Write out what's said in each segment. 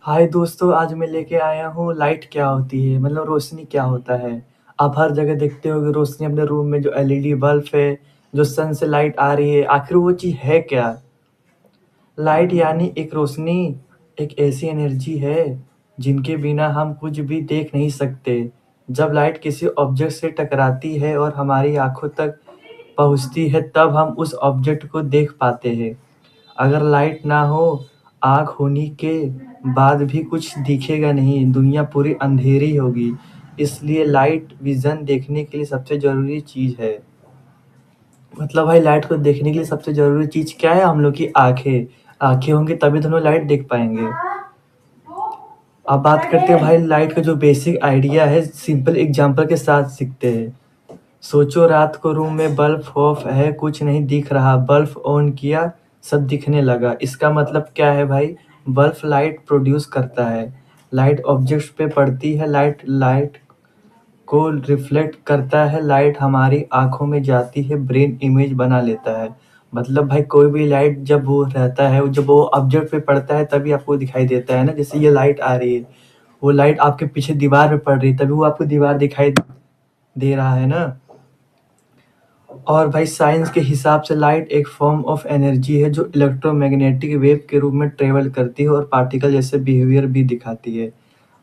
हाय दोस्तों, आज मैं लेके आया हूँ लाइट क्या होती है, मतलब रोशनी क्या होता है। आप हर जगह देखते होगे रोशनी अपने रूम में, जो एलईडी बल्ब है, जो सन से लाइट आ रही है, आखिर वो चीज़ है क्या? लाइट यानी एक रोशनी, एक ऐसी एनर्जी है जिनके बिना हम कुछ भी देख नहीं सकते। जब लाइट किसी ऑब्जेक्ट से टकराती है और हमारी आंखों तक पहुँचती है, तब हम उस ऑब्जेक्ट को देख पाते हैं। अगर लाइट ना हो, आँख होने के बाद भी कुछ दिखेगा नहीं, दुनिया पूरी अंधेरी होगी। इसलिए लाइट विज़न देखने के लिए सबसे ज़रूरी चीज़ है। मतलब भाई, लाइट को देखने के लिए सबसे ज़रूरी चीज़ क्या है? हम लोग की आँखें। आँखें होंगी तभी तो हम लोग लाइट देख पाएँगे। अब बात करते हैं भाई लाइट का जो बेसिक आइडिया है, सिंपल एग्ज़ाम्पल के साथ सीखते हैं। सोचो, रात को रूम में बल्ब ऑफ है, कुछ नहीं दिख रहा, बल्ब ऑन किया, सब दिखने लगा। इसका मतलब क्या है भाई? बल्ब लाइट प्रोड्यूस करता है, लाइट ऑब्जेक्ट्स पे पड़ती है, लाइट लाइट को रिफ्लेक्ट करता है, लाइट हमारी आंखों में जाती है, ब्रेन इमेज बना लेता है। मतलब भाई, कोई भी लाइट जब वो रहता है, जब वो ऑब्जेक्ट पे पड़ता है तभी आपको दिखाई देता है ना। जैसे ये लाइट आ रही है, वो लाइट आपके पीछे दीवार पे पड़ रही है, तभी वो आपको दीवार दिखाई दे रहा है ना। और भाई, साइंस के हिसाब से लाइट एक फॉर्म ऑफ एनर्जी है जो इलेक्ट्रोमैग्नेटिक वेव के रूप में ट्रेवल करती है और पार्टिकल जैसे बिहेवियर भी दिखाती है।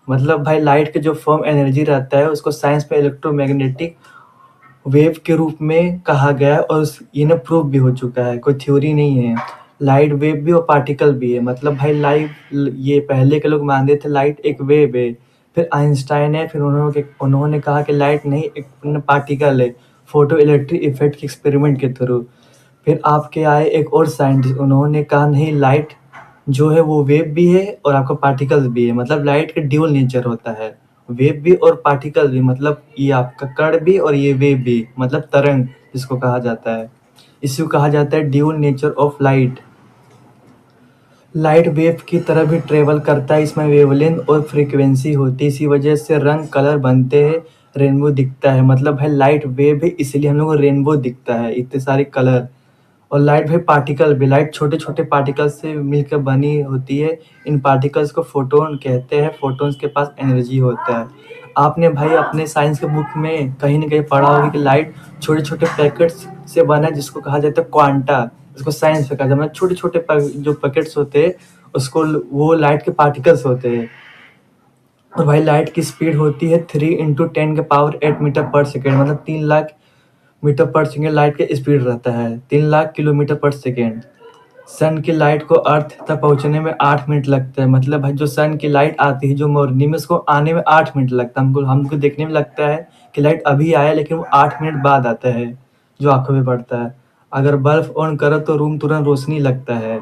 मतलब भाई, लाइट का जो फॉर्म एनर्जी रहता है उसको साइंस में इलेक्ट्रोमैग्नेटिक वेव के रूप में कहा गया है, और ये ना प्रूव भी हो चुका है, कोई थ्योरी नहीं है। लाइट वेव भी और पार्टिकल भी है। मतलब भाई, ये पहले के लोग मानते थे लाइट एक वेव है, फिर आइंस्टाइन है, फिर उन्होंने कहा कि लाइट नहीं, एक पार्टिकल है, फोटो इलेक्ट्रिक इफेक्ट के एक्सपेरिमेंट के थ्रू। फिर आपके आए एक और साइंटिस्ट, उन्होंने कहा नहीं, लाइट जो है वो वेव भी है और आपका पार्टिकल भी है। मतलब लाइट का ड्यूल नेचर होता है, वेव भी और पार्टिकल भी। मतलब ये आपका कण भी और ये वेव भी, मतलब तरंग जिसको कहा जाता है। इसको कहा जाता है dual nature of light. Light wave की तरह भी ट्रेवल करता है, इसमें वेवलेंथ और फ्रीक्वेंसी होती है, इसी वजह से रंग कलर बनते हैं, रेनबो दिखता है। मतलब है लाइट वेव है, इसलिए हम लोग को रेनबो दिखता है, इतने सारे कलर। और लाइट भाई, पार्टिकल भी, लाइट छोटे छोटे पार्टिकल्स से मिलकर बनी होती है। इन पार्टिकल्स को फोटोन कहते हैं, फोटोन्स के पास एनर्जी होता है। आपने भाई अपने साइंस के बुक में कहीं ना कहीं पढ़ा होगा कि लाइट छोटे छोटे पैकेट्स से बना है, जिसको कहा जाता है क्वांटा। इसको साइंस में कहा जाता है, मतलब छोटे छोटे जो पैकेट्स होते हैं उसको, वो लाइट के पार्टिकल्स होते हैं। और भाई, लाइट की स्पीड होती है 3 × 10⁸ मतलब 3 लाख मीटर पर सेकेंड लाइट का स्पीड रहता है, 3 लाख किलोमीटर पर सेकेंड। सन की लाइट को अर्थ तक पहुंचने में 8 मिनट लगते हैं। मतलब भाई, जो सन की लाइट आती है जो मॉर्निंग में, उसको आने में 8 मिनट लगता है। हमको देखने में लगता है कि लाइट अभी आया, लेकिन वो 8 मिनट बाद आता है, जो आंखों में पड़ता है। अगर बल्ब ऑन करो तो रूम तुरंत रोशनी लगता है।